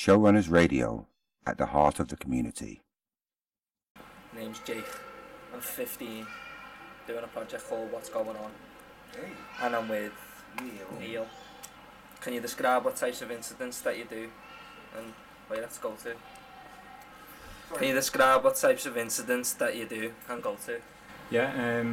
Showrunners Radio, at the heart of the community. Name's Jake. I'm 15, doing a project called What's Going On. Hey. And I'm with Neil. Can you describe what types of incidents that you do and where you have to go to? Can you describe what types of incidents that you do and go to? Yeah,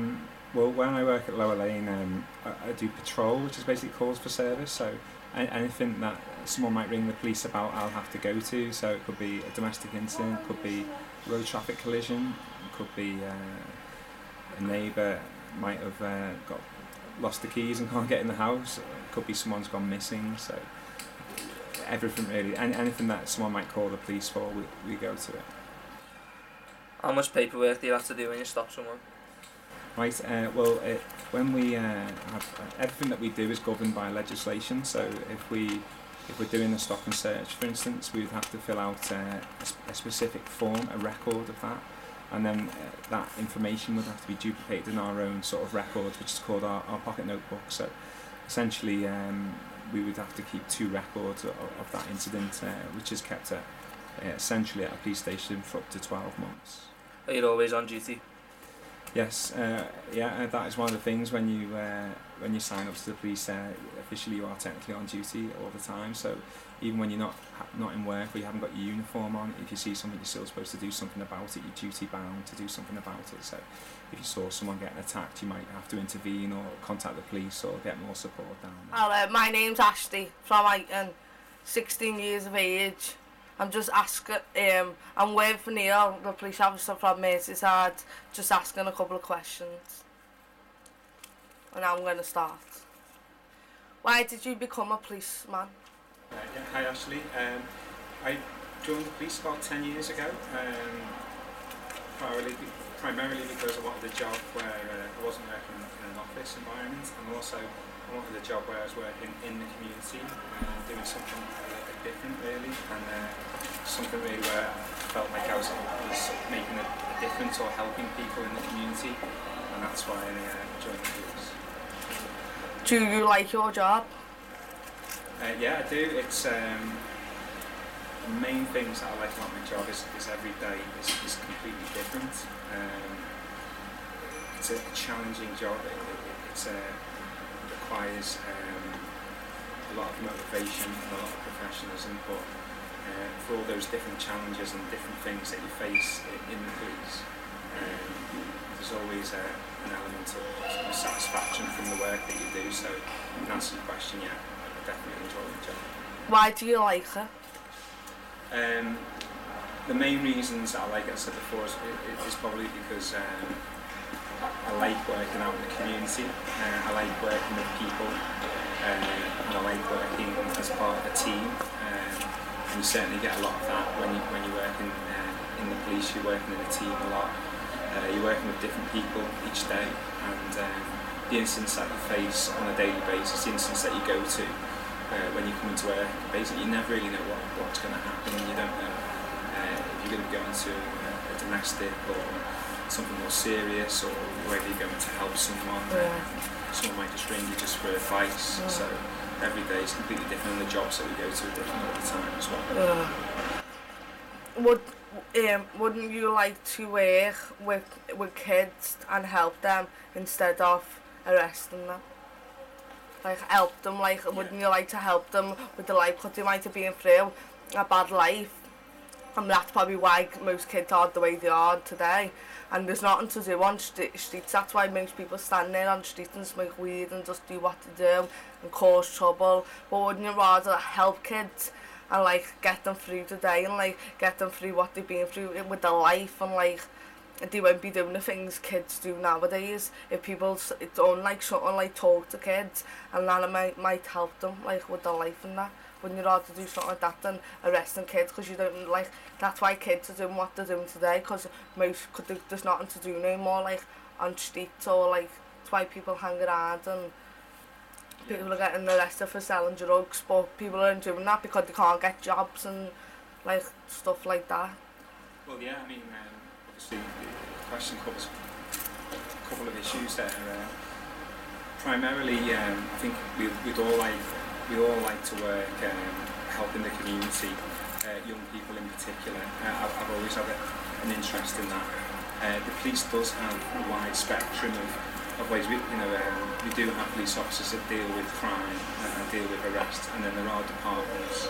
well, when I work at Lower Lane, I do patrol, which is basically calls for service. So anything that someone might ring the police about, I'll have to go to. So it could be a domestic incident, could be road traffic collision, could be a neighbour might have lost the keys and can't get in the house. It could be someone's gone missing. So everything really, anything that someone might call the police for, we go to it. How much paperwork do you have to do when you stop someone? Right, when we have everything that we do is governed by legislation. So if we're doing a stop and search, for instance, we would have to fill out a specific form, a record of that, and then that information would have to be duplicated in our own sort of records, which is called our pocket notebook. So essentially, we would have to keep 2 records of that incident, which is kept essentially at a police station for up to 12 months. Are you always on duty? Yes, that is one of the things when you sign up to the police. Officially, you are technically on duty all the time. So even when you're not in work, or you haven't got your uniform on, if you see something, you're still supposed to do something about it. You're duty bound to do something about it. So if you saw someone getting attacked, you might have to intervene or contact the police or get more support down there. Hello, my name's Ashley from 16 years of age. I'm just asking, I'm waiting for Neil, the police officer from Merseyside, just asking a couple of questions. And I'm going to start. Why did you become a policeman? Hi Ashley, I joined the police about 10 years ago, primarily because I wanted a job where I wasn't working in an office environment, and also I wanted a job where I was working in the community, doing something different really, and something really where I felt like I was making a difference or helping people in the community, and that's why I joined the police. Do you like your job? Yeah, I do. It's the main things that I like about my job is every day is completely different. It's a challenging job. It requires a lot of motivation and a lot of professionalism, but for all those different challenges and different things that you face in the police, there's always an element of satisfaction from the work that you do. So in answer to your question, yeah, I definitely enjoy the job. Why do you like it? The main reasons that I like it, as I said before, is probably because I like working out in the community. I like working with people, and I like working as part of a team. And you certainly get a lot of that when you work in the police. You're working in a team a lot. You're working with different people each day, and the incidents that you face on a daily basis, the incidents that you go to when you come into work, basically you never really know what's going to happen. You don't know if you're going to go into a domestic or something more serious, or whether you're going to help someone. Someone might just ring you just for advice. So every day is completely different, and the jobs that we go to are different all the time as well. Wouldn't you like to work with kids and help them instead of arresting them? Like help them, wouldn't you like to help them with the life, because they might have been through a bad life, and that's probably why most kids are the way they are today, and there's nothing to do on streets. That's why most people stand there on the streets and smoke weed and just do what they do and cause trouble. But wouldn't you rather help kids and get them through the day and get them through what they've been through with their life, and they won't be doing the things kids do nowadays if people don't something talk to kids, and then it might help them with their life and that. Wouldn't you rather do something like that than arresting kids? Because you don't that's why kids are doing what they're doing today, because there's nothing to do no more on streets, or that's why people hang around and people are getting arrested for selling drugs, but people aren't doing that because they can't get jobs and stuff like that. Well, yeah, I mean, obviously the question covers a couple of issues there. Primarily, I think we all like to work helping the community. young people in particular. I've always had an interest in that. The police does have a wide spectrum of ways. We do have police officers that deal with crime and deal with arrests, and then there are departments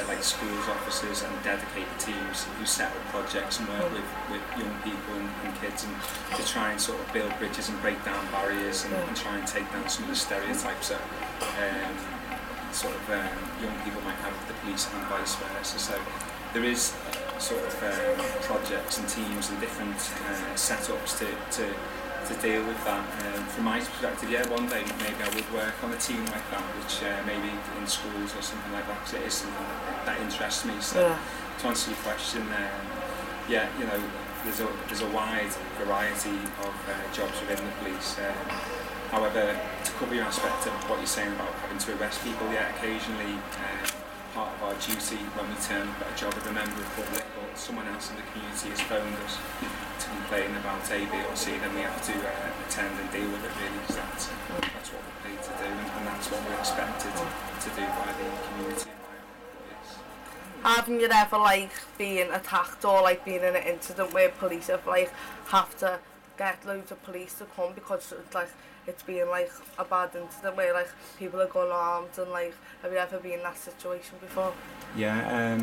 like schools officers and dedicated teams who set up projects and work with young people and kids, and to try and sort of build bridges and break down barriers and try and take down some of the stereotypes that young people might have with the police and vice versa. So there is sort of projects and teams and different setups to deal with that. From my perspective, yeah, one day maybe I would work on a team like that, which maybe in schools or something like that, because it is something that interests me. So to answer your question, there's a wide variety of jobs within the police. However, to cover your aspect of what you're saying about having to arrest people, occasionally part of our duty when we turn up at a job with a member of the public or someone else in the community has phoned us to complain about A, B or C, then we have to attend and deal with it really, because that's what we're paid to do, and that's what we're expected to do by the community and by our employees. Haven't you ever been attacked or been in an incident where police have to get loads of police to come because it's been a bad incident where people are going armed, and have you ever been in that situation before? Yeah,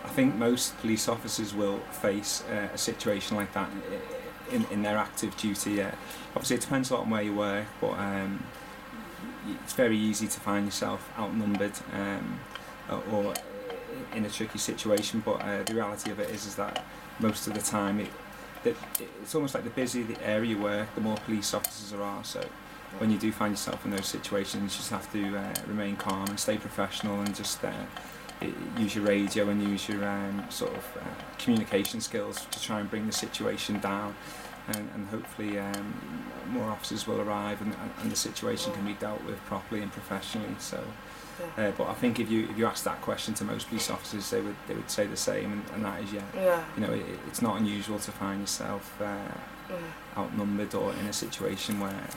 I think most police officers will face a situation like that in their active duty. Obviously it depends a lot on where you work, but it's very easy to find yourself outnumbered or in a tricky situation, but the reality of it is that most of the time it's almost like the busier the area you work, the more police officers there are. So when you do find yourself in those situations, you just have to remain calm and stay professional, and just use your radio and use your communication skills to try and bring the situation down, and hopefully more officers will arrive and the situation can be dealt with properly and professionally. So but I think if you ask that question to most police officers, they would say the same, and that is it's not unusual to find yourself outnumbered or in a situation where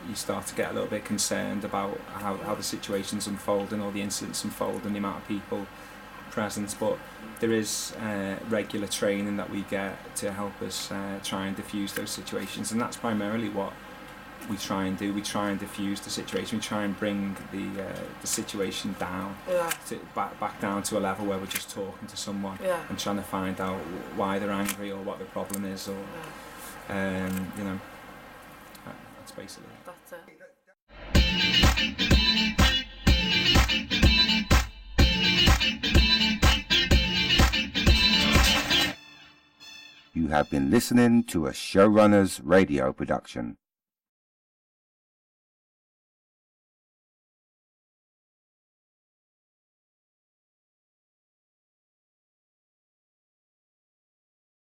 you start to get a little bit concerned about how the situation's unfolding or the incidents unfold and the amount of people present. But there is regular training that we get to help us try and diffuse those situations, and that's primarily what we try and do. We try and diffuse the situation. We try and bring the situation down, back down to a level where we're just talking to someone and trying to find out why they're angry or what the problem is, or that's basically it. That's it. You have been listening to a Showrunners Radio production.